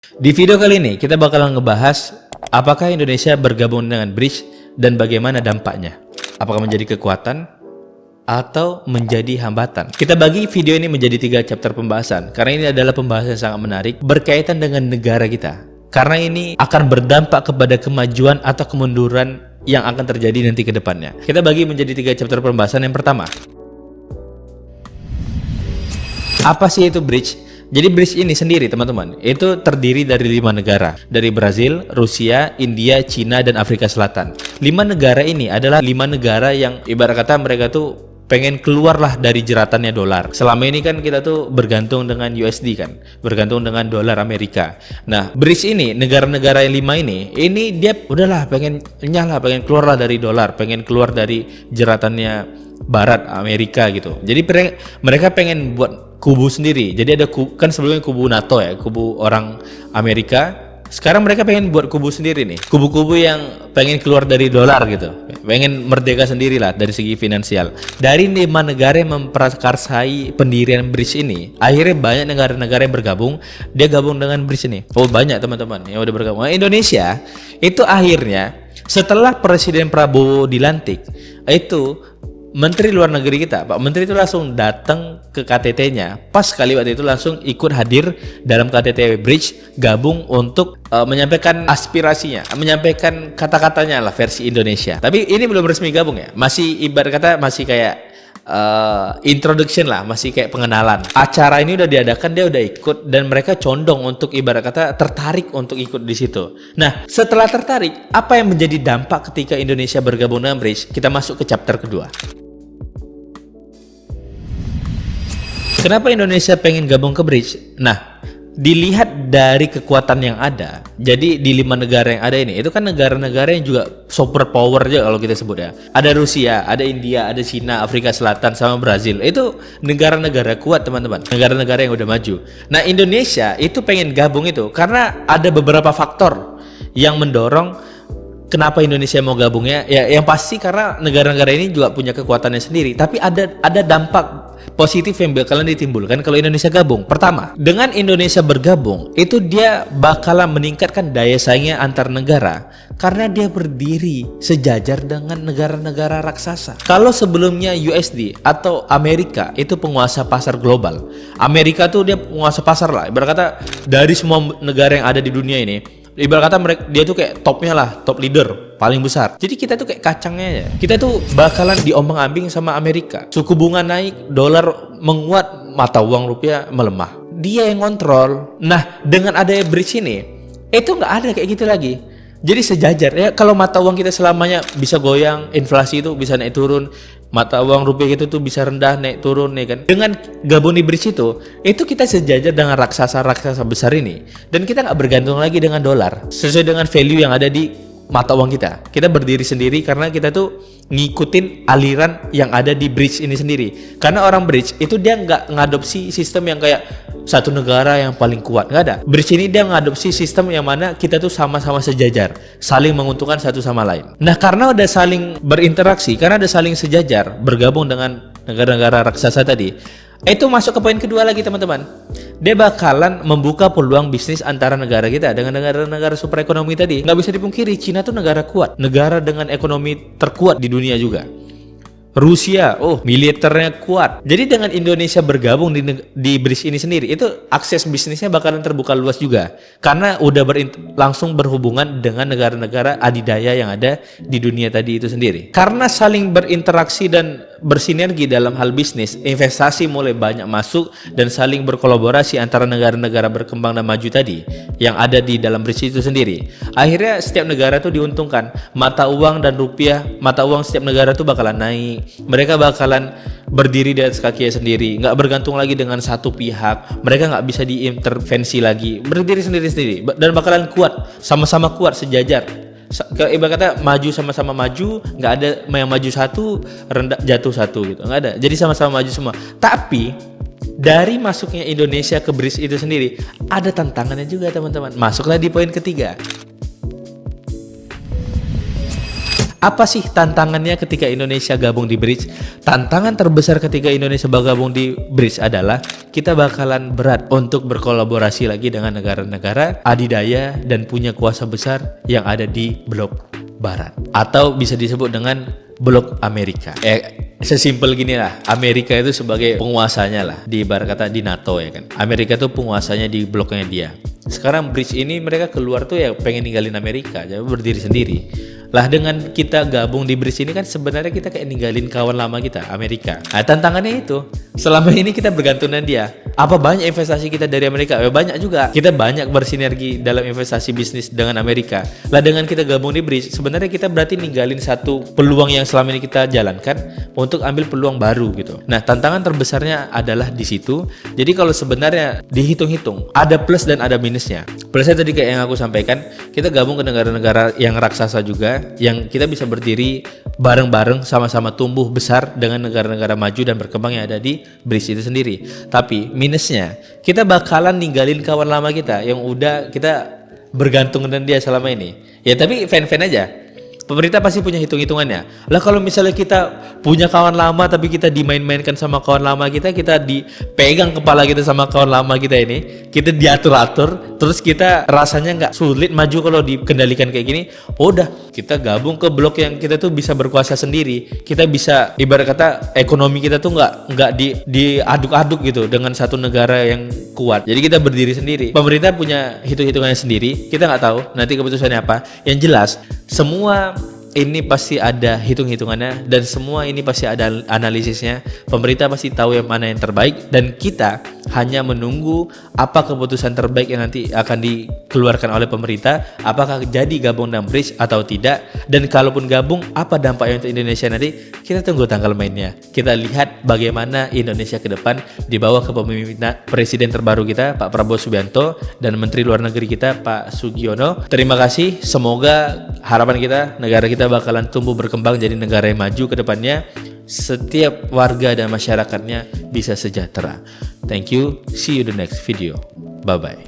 Di video kali ini kita bakalan ngebahas apakah Indonesia bergabung dengan BRICS dan bagaimana dampaknya. Apakah menjadi kekuatan atau menjadi hambatan? Kita bagi video ini menjadi 3 chapter pembahasan karena ini adalah pembahasan yang sangat menarik berkaitan dengan negara kita. Karena ini akan berdampak kepada kemajuan atau kemunduran yang akan terjadi nanti ke depannya. Kita bagi menjadi 3 chapter pembahasan. Yang pertama, apa sih itu BRICS? Jadi BRICS ini sendiri teman-teman, itu terdiri dari 5 negara. Dari Brazil, Rusia, India, Cina, dan Afrika Selatan. 5 negara ini adalah 5 negara yang ibarat kata mereka tuh pengen keluarlah dari jeratannya dolar. Selama ini kan kita tuh bergantung dengan USD kan, bergantung dengan dolar Amerika. Nah, BRICS ini, negara-negara yang 5 ini dia udahlah pengen keluarlah dari dolar, pengen keluar dari jeratannya Barat Amerika gitu. Jadi mereka pengen buat kubu sendiri. Jadi ada kan sebelumnya kubu NATO ya, kubu orang Amerika. Sekarang mereka pengen buat kubu sendiri nih. Kubu-kubu yang pengen keluar dari dolar gitu. Pengen merdeka sendiri lah dari segi finansial. Dari 5 negara yang memprakarsai pendirian BRICS ini, akhirnya banyak negara-negara yang bergabung. Dia gabung dengan BRICS ini. Oh, banyak teman-teman yang udah bergabung. Nah, Indonesia itu akhirnya setelah Presiden Prabowo dilantik, itu Menteri Luar Negeri kita, Pak Menteri itu langsung datang ke KTT-nya. Pas kali waktu itu langsung ikut hadir dalam KTT BRICS, gabung untuk menyampaikan aspirasinya, menyampaikan kata-katanya lah versi Indonesia. Tapi ini belum resmi gabung ya, masih ibarat kata masih kayak introduction lah, masih kayak pengenalan. Acara ini udah diadakan, dia udah ikut dan mereka condong untuk ibarat kata tertarik untuk ikut di situ. Nah, setelah tertarik, apa yang menjadi dampak ketika Indonesia bergabung dengan BRICS? Kita masuk ke chapter kedua. Kenapa Indonesia pengen gabung ke BRICS? Nah, dilihat dari kekuatan yang ada. Jadi di 5 negara yang ada ini, itu kan negara-negara yang juga super power aja kalau kita sebut ya. Ada Rusia, ada India, ada Cina, Afrika Selatan, sama Brazil. Itu negara-negara kuat teman-teman. Negara-negara yang udah maju. Nah, Indonesia itu pengen gabung itu karena ada beberapa faktor yang mendorong kenapa Indonesia mau gabungnya. Ya, yang pasti karena negara-negara ini juga punya kekuatannya sendiri. Tapi ada dampak positif yang bakalan ditimbulkan kalau Indonesia gabung. Pertama, dengan Indonesia bergabung, itu dia bakalan meningkatkan daya saingnya antar negara karena dia berdiri sejajar dengan negara-negara raksasa. Kalau sebelumnya USD atau Amerika itu penguasa pasar global, Amerika tuh dia penguasa pasar lah. Ibarat kata dari semua negara yang ada di dunia ini, ibarat kata dia tuh kayak topnya lah, top leader paling besar. Jadi kita tuh kayak kacangnya ya. Kita tuh bakalan diombang-ambing sama Amerika. Suku bunga naik, dolar menguat, mata uang rupiah melemah. Dia yang kontrol. Nah, dengan adanya BRICS ini, itu nggak ada kayak gitu lagi. Jadi sejajar ya. Kalau mata uang kita selamanya bisa goyang, inflasi itu bisa naik turun, mata uang rupiah itu tuh bisa rendah naik turun ya kan. Dengan gabung di BRICS itu kita sejajar dengan raksasa-raksasa besar ini, dan kita nggak bergantung lagi dengan dolar. Sesuai dengan value yang ada di mata uang kita. Kita berdiri sendiri karena kita tuh ngikutin aliran yang ada di BRICS ini sendiri. Karena orang BRICS itu dia nggak ngadopsi sistem yang kayak satu negara yang paling kuat, nggak ada. BRICS ini dia ngadopsi sistem yang mana kita tuh sama-sama sejajar, saling menguntungkan satu sama lain. Nah, karena udah saling berinteraksi, karena ada saling sejajar, bergabung dengan negara-negara raksasa tadi, itu masuk ke poin kedua lagi teman-teman. Dia bakalan membuka peluang bisnis antara negara kita dengan negara-negara super ekonomi tadi. Nggak bisa dipungkiri, Cina tuh negara kuat, negara dengan ekonomi terkuat di dunia juga. Rusia, militernya kuat. Jadi dengan Indonesia bergabung di BRICS ini sendiri, itu akses bisnisnya bakalan terbuka luas juga. Karena udah langsung berhubungan dengan negara-negara adidaya yang ada di dunia tadi itu sendiri. Karena saling berinteraksi dan bersinergi dalam hal bisnis, investasi mulai banyak masuk dan saling berkolaborasi antara negara-negara berkembang dan maju tadi yang ada di dalam BRICS itu sendiri. Akhirnya setiap negara tuh diuntungkan. Mata uang dan rupiah, mata uang setiap negara tuh bakalan naik. Mereka bakalan berdiri di atas kakinya sendiri, nggak bergantung lagi dengan satu pihak. Mereka nggak bisa diintervensi lagi, berdiri sendiri-sendiri dan bakalan kuat, sama-sama kuat, sejajar. Ibarat kata maju sama-sama maju, nggak ada yang maju satu rendah jatuh satu gitu, nggak ada. Jadi sama-sama maju semua. Tapi dari masuknya Indonesia ke BRICS itu sendiri ada tantangannya juga teman-teman. Masuklah di poin ketiga. Apa sih tantangannya ketika Indonesia gabung di BRICS? Tantangan terbesar ketika Indonesia bergabung di BRICS adalah kita bakalan berat untuk berkolaborasi lagi dengan negara-negara adidaya dan punya kuasa besar yang ada di blok barat, atau bisa disebut dengan blok Amerika. Sesimpel gini lah, Amerika itu sebagai penguasanya lah, di ibarat kata di NATO ya kan. Amerika tuh penguasanya di bloknya dia. Sekarang BRICS ini mereka keluar tuh ya pengen ninggalin Amerika, jadi berdiri sendiri. Lah dengan kita gabung di BRICS ini kan sebenarnya kita kayak ninggalin kawan lama kita, Amerika. Nah, tantangannya itu, selama ini kita bergantung dengan dia. Apa banyak investasi kita dari Amerika? Banyak juga. Kita banyak bersinergi dalam investasi bisnis dengan Amerika. Lah dengan kita gabung di BRICS, sebenarnya kita berarti ninggalin satu peluang yang selama ini kita jalankan untuk ambil peluang baru gitu. Nah, tantangan terbesarnya adalah di situ. Jadi kalau sebenarnya dihitung-hitung, ada plus dan ada minusnya. Plusnya tadi kayak yang aku sampaikan, kita gabung ke negara-negara yang raksasa juga, yang kita bisa berdiri bareng-bareng sama-sama tumbuh besar dengan negara-negara maju dan berkembang yang ada di BRICS itu sendiri. Tapi minusnya, kita bakalan ninggalin kawan lama kita yang udah kita bergantung dengan dia selama ini. Ya tapi fan-fan aja. Pemerintah pasti punya hitung-hitungannya. Lah kalau misalnya kita punya kawan lama tapi kita dimain-mainkan sama kawan lama kita dipegang kepala kita sama kawan lama kita ini, kita diatur-atur, terus kita rasanya nggak sulit maju kalau dikendalikan kayak gini. Udah, kita gabung ke blok yang kita tuh bisa berkuasa sendiri. Kita bisa ibarat kata ekonomi kita tuh nggak diaduk-aduk gitu dengan satu negara yang kuat. Jadi kita berdiri sendiri. Pemerintah punya hitung-hitungannya sendiri. Kita nggak tahu nanti keputusannya apa. Yang jelas semua ini pasti ada hitung-hitungannya dan semua ini pasti ada analisisnya. Pemerintah pasti tahu yang mana yang terbaik dan kita hanya menunggu apa keputusan terbaik yang nanti akan dikeluarkan oleh pemerintah, apakah jadi gabung dalam BRICS atau tidak, dan kalaupun gabung apa dampaknya untuk Indonesia nanti. Kita tunggu tanggal mainnya. Kita lihat bagaimana Indonesia ke depan di bawah kepemimpinan presiden terbaru kita Pak Prabowo Subianto dan Menteri Luar Negeri kita Pak Sugiono. Terima kasih. Semoga harapan kita negara kita bakalan tumbuh berkembang jadi negara yang maju ke depannya. Setiap warga dan masyarakatnya bisa sejahtera. Thank you. See you the next video. Bye bye.